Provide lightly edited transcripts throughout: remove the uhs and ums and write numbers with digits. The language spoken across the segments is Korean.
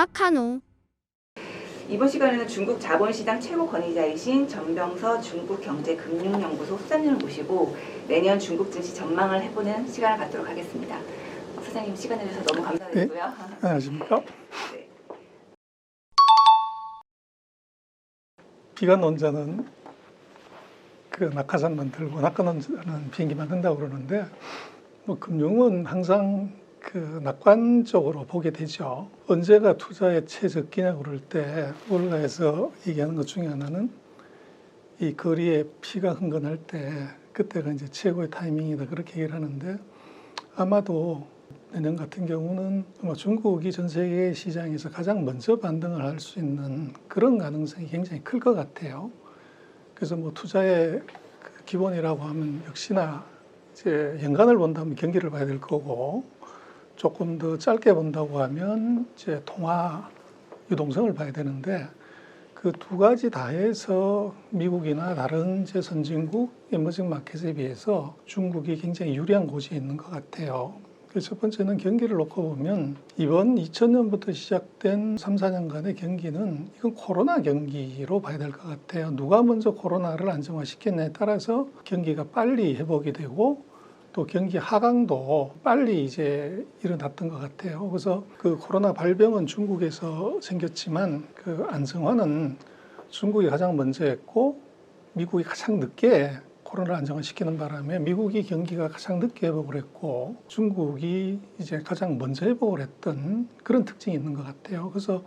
뭐라카노. 이번 시간에는 중국 자본시장 최고 권위자이신 전병서 중국경제금융연구소 소장님을 모시고 내년 중국 증시 전망을 해보는 시간을 갖도록 하겠습니다. 소장님 시간 내주셔서 너무 감사드리고요. 네, 안녕하십니까. 네. 비관 논자는 그 낙하산 만들고 낙하산은 비행기 만든다고 그러는데 뭐 금융은 항상 그 낙관적으로 보게 되죠. 언제가 투자에 최적기냐고 그럴 때 올가에서 얘기하는 것 중에 하나는 이 거리에 피가 흥건할 때 그때가 이제 최고의 타이밍이다 그렇게 얘기를 하는데 아마도 내년 같은 경우는 아마 중국이 전 세계 시장에서 가장 먼저 반등을 할 수 있는 그런 가능성이 굉장히 클 것 같아요. 그래서 뭐 투자의 그 기본이라고 하면 역시나 이제 연간을 본다면 경기를 봐야 될 거고 조금 더 짧게 본다고 하면 이제 통화 유동성을 봐야 되는데 그 두 가지 다 해서 미국이나 다른 이제 선진국 에머징 마켓에 비해서 중국이 굉장히 유리한 곳에 있는 것 같아요. 그래서 첫 번째는 경기를 놓고 보면 이번 2000년부터 시작된 3, 4년간의 경기는 이건 코로나 경기로 봐야 될 것 같아요. 누가 먼저 코로나를 안정화시켰냐에 따라서 경기가 빨리 회복이 되고 또 경기 하강도 빨리 이제 일어났던 것 같아요. 그래서 그 코로나 발병은 중국에서 생겼지만 그 안정화는 중국이 가장 먼저 했고 미국이 가장 늦게 코로나를 안정화시키는 바람에 미국이 경기가 가장 늦게 회복을 했고 중국이 이제 가장 먼저 회복을 했던 그런 특징이 있는 것 같아요. 그래서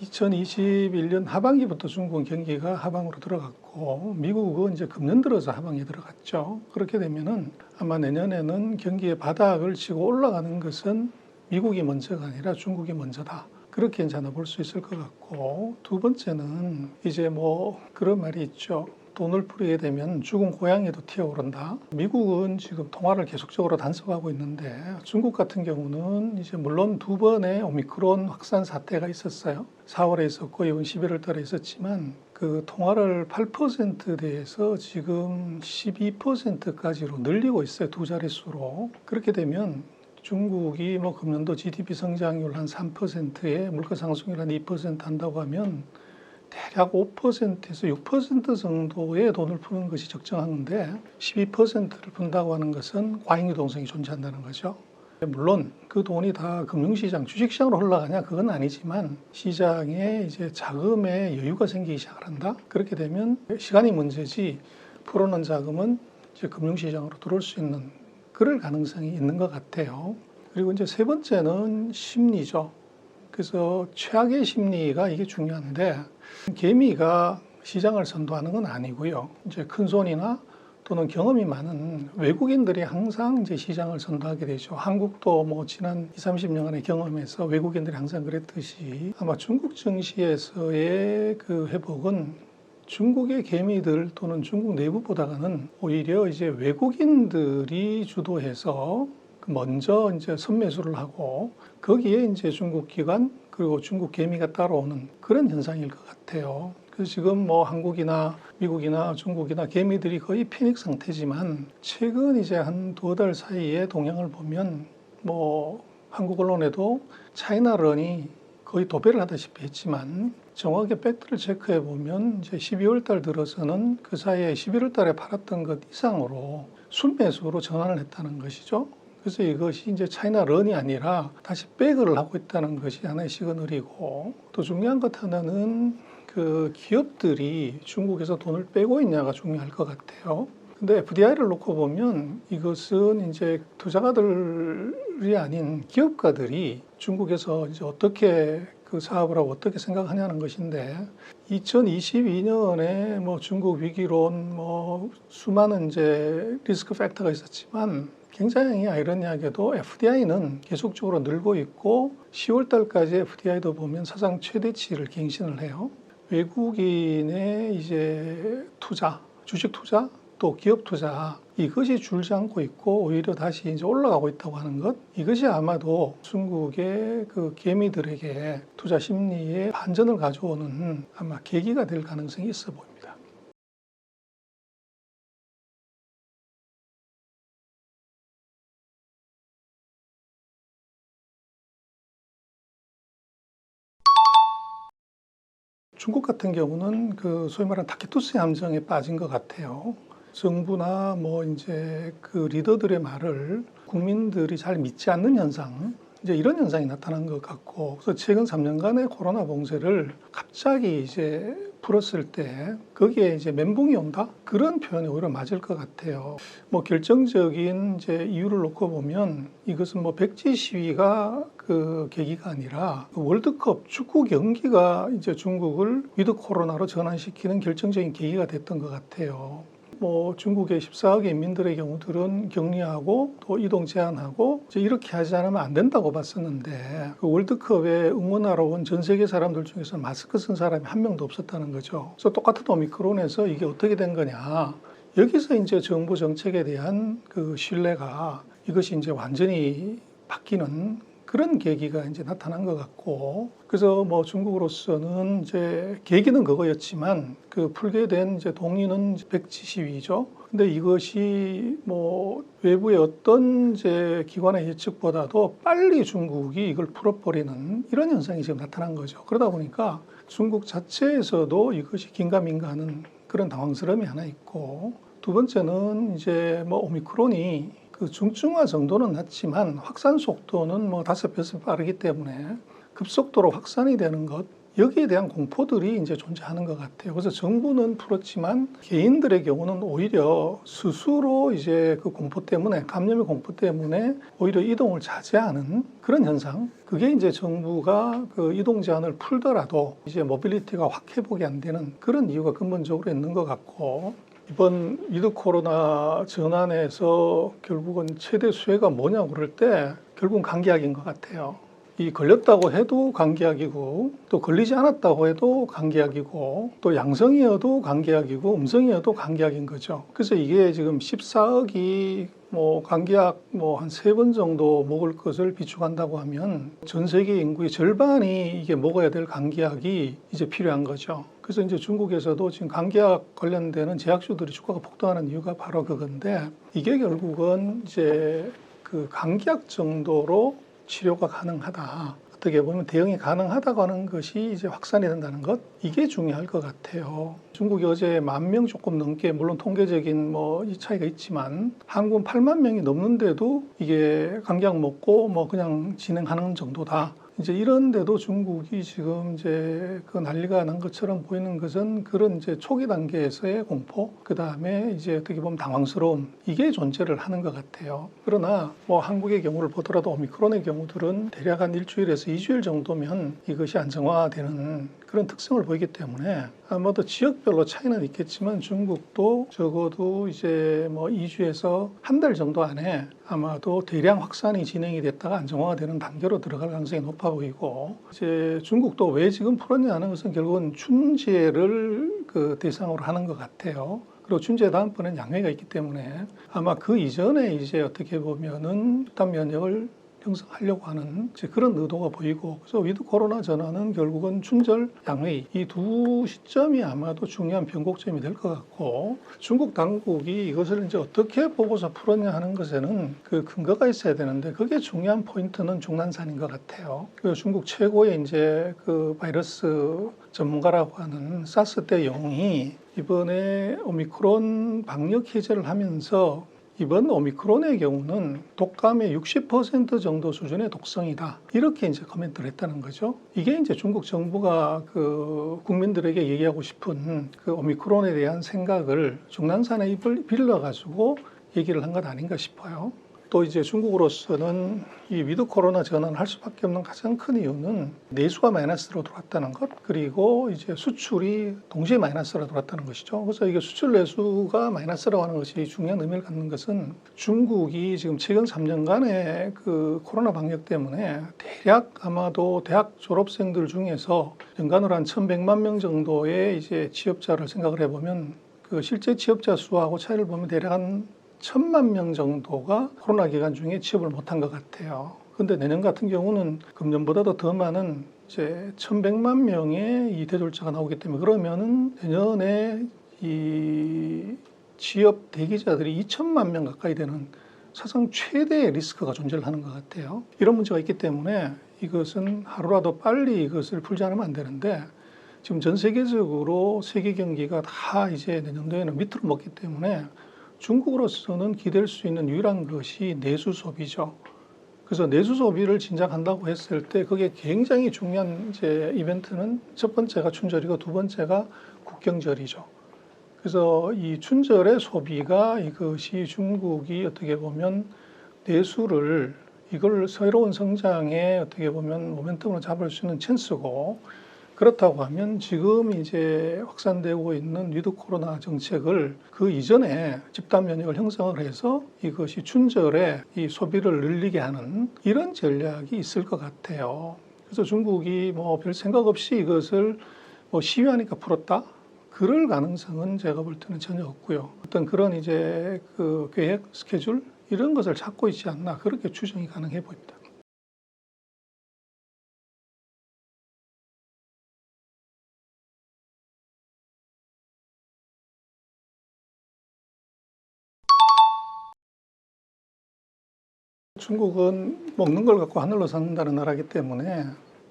2021년 하반기부터 중국은 경기가 하방으로 들어갔고 미국은 이제 금년 들어서 하방에 들어갔죠. 그렇게 되면은 아마 내년에는 경기의 바닥을 치고 올라가는 것은 미국이 먼저가 아니라 중국이 먼저다. 그렇게 이제 하나 볼 수 있을 것 같고 두 번째는 이제 뭐 그런 말이 있죠. 돈을 풀이게 되면 죽은 고양이도 튀어오른다. 미국은 지금 통화를 계속적으로 단속하고 있는데 중국 같은 경우는 이제 물론 두 번의 오미크론 확산 사태가 있었어요. 4월에 있었고 이번 11월 달에 있었지만 그 통화를 8%대에서 지금 12%까지로 늘리고 있어요. 두 자릿수로. 그렇게 되면 중국이 뭐 금년도 GDP 성장률 한 3%에 물가 상승률 한 2% 한다고 하면 대략 5%에서 6% 정도의 돈을 푸는 것이 적정한데 12%를 푼다고 하는 것은 과잉유동성이 존재한다는 거죠. 물론 그 돈이 다 금융시장, 주식시장으로 흘러가냐 그건 아니지만 시장에 이제 자금의 여유가 생기기 시작을 한다. 그렇게 되면 시간이 문제지 풀어놓은 자금은 이제 금융시장으로 들어올 수 있는 그럴 가능성이 있는 것 같아요. 그리고 이제 세 번째는 심리죠. 그래서 최악의 심리가 이게 중요한데 개미가 시장을 선도하는 건 아니고요. 이제 큰 손이나 또는 경험이 많은 외국인들이 항상 이제 시장을 선도하게 되죠. 한국도 뭐 지난 20, 30년간의 경험에서 외국인들이 항상 그랬듯이 아마 중국 증시에서의 그 회복은 중국의 개미들 또는 중국 내부보다는 오히려 이제 외국인들이 주도해서 먼저 이제 선매수를 하고 거기에 이제 중국 기관 그리고 중국 개미가 따라오는 그런 현상일 것 같아요. 그래서 지금 뭐 한국이나 미국이나 중국이나 개미들이 거의 패닉 상태지만 최근 이제 한 두 달 사이에 동향을 보면 뭐 한국 언론에도 차이나런이 거의 도배를 하다시피 했지만 정확하게 팩트를 체크해 보면 이제 12월 달 들어서는 그 사이에 11월 달에 팔았던 것 이상으로 순매수로 전환을 했다는 것이죠. 그래서 이것이 이제 차이나런이 아니라 다시 백을 하고 있다는 것이 하나의 시그널이고 또 중요한 것 하나는 그 기업들이 중국에서 돈을 빼고 있냐가 중요할 것 같아요. 근데 FDI를 놓고 보면 이것은 이제 투자가들이 아닌 기업가들이 중국에서 이제 어떻게 그 사업을 하고 어떻게 생각하냐는 것인데 2022년에 뭐 중국 위기론 뭐 수많은 이제 리스크 팩터가 있었지만 굉장히 아이러니하게도 FDI는 계속적으로 늘고 있고 10월 달까지 FDI도 보면 사상 최대치를 갱신을 해요. 외국인의 이제 투자, 주식 투자, 또 기업 투자 이것이 줄지 않고 있고 오히려 다시 이제 올라가고 있다고 하는 것 이것이 아마도 중국의 그 개미들에게 투자 심리에 반전을 가져오는 아마 계기가 될 가능성이 있어 보입니다. 중국 같은 경우는 그 소위 말하는 타케투스 함정에 빠진 것 같아요. 정부나 뭐 이제 그 리더들의 말을 국민들이 잘 믿지 않는 현상, 이제 이런 현상이 나타난 것 같고, 그래서 최근 3년간의 코로나 봉쇄를 갑자기 이제 풀었을 때 거기에 이제 멘붕이 온다? 그런 표현이 오히려 맞을 것 같아요. 뭐 결정적인 이제 이유를 놓고 보면 이것은 뭐 백지 시위가 그 계기가 아니라 그 월드컵 축구 경기가 이제 중국을 위드 코로나로 전환시키는 결정적인 계기가 됐던 것 같아요. 뭐 중국의 14억의 인민들의 경우들은 격리하고 또 이동 제한하고 이제 이렇게 하지 않으면 안 된다고 봤었는데 그 월드컵에 응원하러 온 전 세계 사람들 중에서 마스크 쓴 사람이 한 명도 없었다는 거죠. 그래서 똑같은 오미크론에서 이게 어떻게 된 거냐. 여기서 이제 정부 정책에 대한 그 신뢰가 이것이 이제 완전히 바뀌는 그런 계기가 이제 나타난 것 같고, 그래서 뭐 중국으로서는 이제 계기는 그거였지만 그 풀게 된 이제 동의는 백지 시위죠. 근데 이것이 뭐 외부의 어떤 이제 기관의 예측보다도 빨리 중국이 이걸 풀어버리는 이런 현상이 지금 나타난 거죠. 그러다 보니까 중국 자체에서도 이것이 긴가민가하는 그런 당황스러움이 하나 있고, 두 번째는 이제 뭐 오미크론이 그 중증화 정도는 낮지만 확산 속도는 뭐 5배씩 빠르기 때문에 급속도로 확산이 되는 것, 여기에 대한 공포들이 이제 존재하는 것 같아요. 그래서 정부는 풀었지만 개인들의 경우는 오히려 스스로 이제 그 공포 때문에, 감염의 공포 때문에 오히려 이동을 자제하는 그런 현상. 그게 이제 정부가 그 이동 제한을 풀더라도 이제 모빌리티가 확 회복이 안 되는 그런 이유가 근본적으로 있는 것 같고, 이번 위드 코로나 전환에서 결국은 최대 수혜가 뭐냐고 그럴 때 결국은 감기약인 것 같아요. 이 걸렸다고 해도 감기약이고, 또 걸리지 않았다고 해도 감기약이고, 또 양성이어도 감기약이고, 음성이어도 감기약인 거죠. 그래서 이게 지금 14억이 뭐 감기약 뭐 한 3번 정도 먹을 것을 비축한다고 하면 전 세계 인구의 절반이 이게 먹어야 될 감기약이 이제 필요한 거죠. 그래서 이제 중국에서도 지금 감기약 관련되는 제약주들이 주가가 폭등하는 이유가 바로 그건데, 이게 결국은 이제 그 감기약 정도로 치료가 가능하다. 어떻게 보면 대응이 가능하다고 하는 것이 이제 확산이 된다는 것, 이게 중요할 것 같아요. 중국이 어제 10,000명 조금 넘게, 물론 통계적인 뭐 이 차이가 있지만 한국은 8만 명이 넘는데도 이게 감기약 먹고 뭐 그냥 진행하는 정도다. 이제 이런데도 중국이 지금 이제 그 난리가 난 것처럼 보이는 것은 그런 이제 초기 단계에서의 공포, 그 다음에 이제 어떻게 보면 당황스러움, 이게 존재를 하는 것 같아요. 그러나 뭐 한국의 경우를 보더라도 오미크론의 경우들은 대략 한 일주일에서 2주일 정도면 이것이 안정화되는 그런 특성을 보이기 때문에 아마도 지역별로 차이는 있겠지만 중국도 적어도 이제 뭐 2주에서 한 달 정도 안에 아마도 대량 확산이 진행이 됐다가 안정화가 되는 단계로 들어갈 가능성이 높아 보이고, 이제 중국도 왜 지금 풀었냐 하는 것은 결국은 춘제를 그 대상으로 하는 것 같아요. 그리고 춘제 다음번엔 양회가 있기 때문에 아마 그 이전에 이제 어떻게 보면은 집단 면역을 형성하려고 하는 그런 의도가 보이고, 그래서 위드 코로나 전환은 결국은 춘절, 양회 이 두 시점이 아마도 중요한 변곡점이 될 것 같고, 중국 당국이 이것을 이제 어떻게 보고서 풀었냐 하는 것에는 그 근거가 있어야 되는데, 그게 중요한 포인트는 중난산인 것 같아요. 그 중국 최고의 이제 그 바이러스 전문가라고 하는 사스 때 영이 이번에 오미크론 방역 해제를 하면서 이번 오미크론의 경우는 독감의 60% 정도 수준의 독성이다. 이렇게 이제 코멘트를 했다는 거죠. 이게 이제 중국 정부가 그 국민들에게 얘기하고 싶은 그 오미크론에 대한 생각을 중난산에 입을 빌려가지고 얘기를 한 것 아닌가 싶어요. 또 이제 중국으로서는 이 위드 코로나 전환을 할 수밖에 없는 가장 큰 이유는 내수가 마이너스로 들어왔다는 것, 그리고 이제 수출이 동시에 마이너스로 들어왔다는 것이죠. 그래서 이게 수출 내수가 마이너스라고 하는 것이 중요한 의미를 갖는 것은 중국이 지금 최근 3년간의 그 코로나 방역 때문에 대략 아마도 대학 졸업생들 중에서 연간으로 한 1,100만 명 정도의 이제 취업자를 생각을 해보면 그 실제 취업자 수하고 차이를 보면 대략 한 1,000만 명 정도가 코로나 기간 중에 취업을 못한 것 같아요. 그런데 내년 같은 경우는 금년보다도 더 많은 이제 1,100만 명의 이 대졸자가 나오기 때문에, 그러면은 내년에 이 취업 대기자들이 2,000만 명 가까이 되는 사상 최대의 리스크가 존재를 하는 것 같아요. 이런 문제가 있기 때문에 이것은 하루라도 빨리 이것을 풀지 않으면 안 되는데, 지금 전 세계적으로 세계 경기가 다 이제 내년도에는 밑으로 먹기 때문에 중국으로서는 기댈 수 있는 유일한 것이 내수 소비죠. 그래서 내수 소비를 진작한다고 했을 때 그게 굉장히 중요한 이제 이벤트는 첫 번째가 춘절이고 두 번째가 국경절이죠. 그래서 이 춘절의 소비가 이것이 중국이 어떻게 보면 내수를 이걸 새로운 성장에 어떻게 보면 모멘텀으로 잡을 수 있는 찬스고, 그렇다고 하면 지금 이제 확산되고 있는 위드 코로나 정책을 그 이전에 집단 면역을 형성을 해서 이것이 춘절에 이 소비를 늘리게 하는 이런 전략이 있을 것 같아요. 그래서 중국이 뭐 별 생각 없이 이것을 뭐 시위하니까 풀었다? 그럴 가능성은 제가 볼 때는 전혀 없고요. 어떤 그런 이제 그 계획, 스케줄 이런 것을 찾고 있지 않나 그렇게 추정이 가능해 보입니다. 중국은 먹는 걸 갖고 하늘로 솟는다는 나라이기 때문에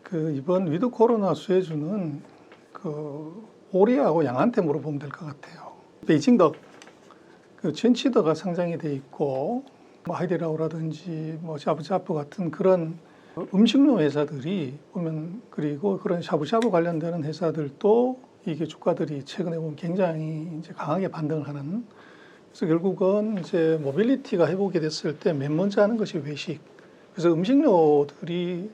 그 이번 위드 코로나 수혜주는 그 오리하고 양한테 물어보면 될 것 같아요. 베이징덕, 그 첸치더가 상장이 돼 있고 뭐 하이디라오라든지 뭐 샤브샤브 같은 그런 음식료 회사들이 보면, 그리고 그런 샤브샤브 관련되는 회사들도 이게 주가들이 최근에 보면 굉장히 이제 강하게 반등을 하는. 그래서 결국은 이제 모빌리티가 회복이 됐을 때 맨 먼저 하는 것이 외식. 그래서 음식료들이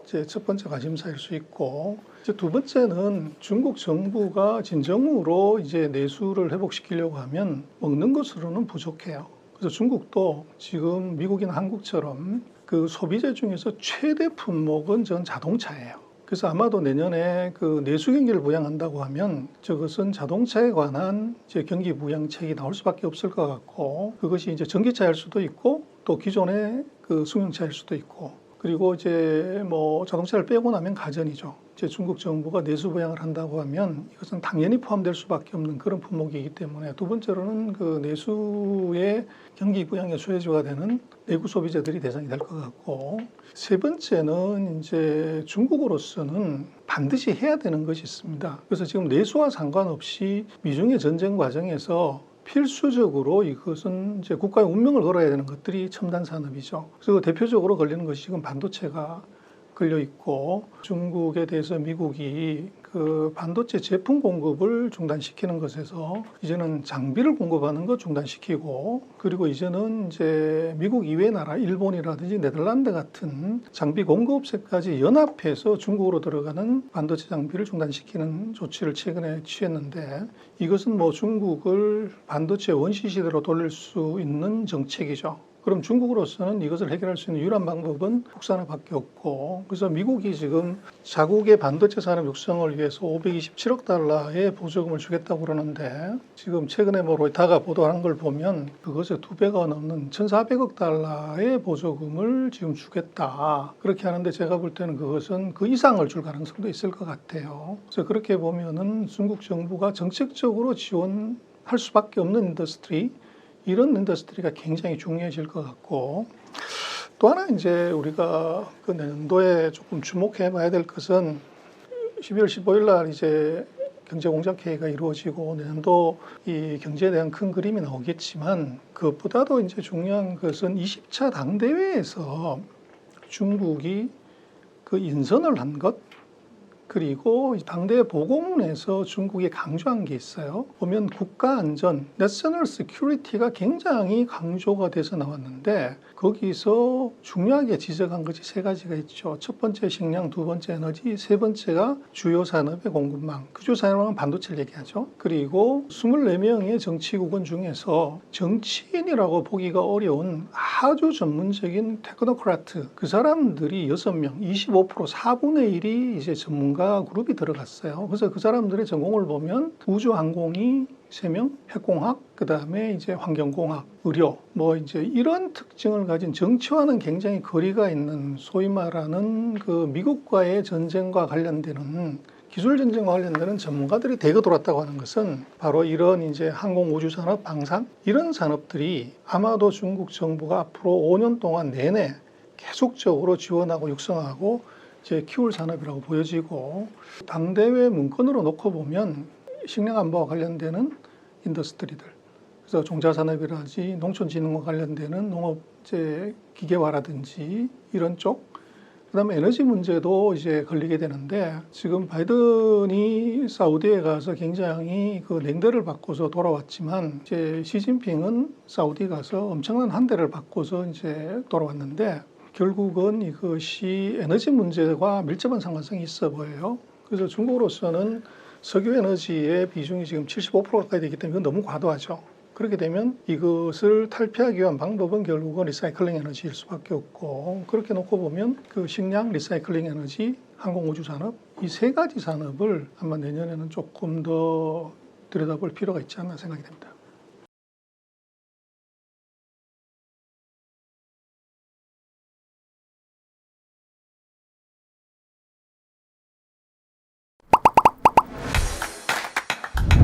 이제 첫 번째 관심사일 수 있고, 이제 두 번째는 중국 정부가 진정으로 이제 내수를 회복시키려고 하면 먹는 것으로는 부족해요. 그래서 중국도 지금 미국이나 한국처럼 그 소비재 중에서 최대 품목은 전 자동차예요. 그래서 아마도 내년에 그 내수 경기를 부양한다고 하면 저것은 자동차에 관한 이제 경기 부양책이 나올 수밖에 없을 것 같고, 그것이 이제 전기차일 수도 있고 또 기존의 그 승용차일 수도 있고, 그리고 이제 뭐 자동차를 빼고 나면 가전이죠. 이제 중국 정부가 내수 부양을 한다고 하면 이것은 당연히 포함될 수밖에 없는 그런 품목이기 때문에, 두 번째로는 그 내수의 경기 부양의 수혜주가 되는 내구 소비재들이 대상이 될 것 같고, 세 번째는 이제 중국으로서는 반드시 해야 되는 것이 있습니다. 그래서 지금 내수와 상관없이 미중의 전쟁 과정에서 필수적으로 이것은 이제 국가의 운명을 걸어야 되는 것들이 첨단 산업이죠. 그래서 대표적으로 걸리는 것이 지금 반도체가 걸려 있고, 중국에 대해서 미국이 그 반도체 제품 공급을 중단시키는 것에서 이제는 장비를 공급하는 것 중단시키고, 그리고 이제는 이제 미국 이외의 나라, 일본이라든지 네덜란드 같은 장비 공급업체까지 연합해서 중국으로 들어가는 반도체 장비를 중단시키는 조치를 최근에 취했는데, 이것은 뭐 중국을 반도체 원시 시대로 돌릴 수 있는 정책이죠. 그럼 중국으로서는 이것을 해결할 수 있는 유일한 방법은 국산화밖에 없고, 그래서 미국이 지금 자국의 반도체 산업 육성을 위해서 527억 달러의 보조금을 주겠다고 그러는데, 지금 최근에 뭐 로이터가 보도한 걸 보면 그것의 2배가 넘는 1,400억 달러의 보조금을 지금 주겠다 그렇게 하는데, 제가 볼 때는 그것은 그 이상을 줄 가능성도 있을 것 같아요. 그래서 그렇게 보면은 중국 정부가 정책적으로 지원할 수밖에 없는 인더스트리, 이런 인더스트리가 굉장히 중요해질 것 같고, 또 하나 이제 우리가 그 내년도에 조금 주목해 봐야 될 것은 12월 15일 날 이제 경제공작회의가 이루어지고 내년도 이 경제에 대한 큰 그림이 나오겠지만, 그것보다도 이제 중요한 것은 20차 당대회에서 중국이 그 인선을 한 것, 그리고 당대 보고문에서 중국이 강조한 게 있어요. 보면 국가안전, National Security가 굉장히 강조가 돼서 나왔는데, 거기서 중요하게 지적한 것이 세 가지가 있죠. 첫 번째 식량, 두 번째 에너지, 세 번째가 주요 산업의 공급망. 그 주요 산업은 반도체를 얘기하죠. 그리고 24명의 정치국원 중에서 정치인이라고 보기가 어려운 아주 전문적인 테크노크라트, 그 사람들이 6명, 25%, 4분의 1이 이제 전문가 그룹이 들어갔어요. 그래서 그 사람들의 전공을 보면 우주항공이 3명, 핵공학, 그 다음에 이제 환경공학, 의료, 뭐 이제 이런 특징을 가진 정치와는 굉장히 거리가 있는, 소위 말하는 그 미국과의 전쟁과 관련되는, 기술 전쟁과 관련되는 전문가들이 대거 돌았다고 하는 것은 바로 이런 이제 항공 우주 산업, 방산, 이런 산업들이 아마도 중국 정부가 앞으로 5년 동안 내내 계속적으로 지원하고 육성하고 이제 키울 산업이라고 보여지고 당대회 문건으로 놓고 보면 식량 안보와 관련되는 인더스트리들, 그래서 종자산업이라든지 농촌진흥과 관련되는 농업 이제 기계화라든지 이런 쪽, 그다음에 에너지 문제도 이제 걸리게 되는데 지금 바이든이 사우디에 가서 굉장히 그 냉대를 받고서 돌아왔지만 이제 시진핑은 사우디 가서 엄청난 한 대를 받고서 이제 돌아왔는데 결국은 이것이 에너지 문제와 밀접한 상관성이 있어 보여요. 그래서 중국으로서는 석유 에너지의 비중이 지금 75% 가까이 되기 때문에 이건 너무 과도하죠. 그렇게 되면 이것을 탈피하기 위한 방법은 결국은 리사이클링 에너지일 수밖에 없고, 그렇게 놓고 보면 그 식량, 리사이클링 에너지, 항공우주 산업, 이 세 가지 산업을 아마 내년에는 조금 더 들여다볼 필요가 있지 않나 생각이 됩니다.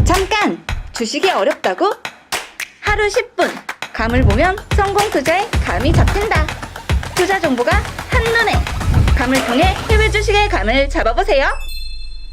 잠깐! 주식이 어렵다고? 하루 10분 감을 보면 성공 투자에 감이 잡힌다. 투자 정보가 한눈에 감을 통해 해외 주식의 감을 잡아보세요.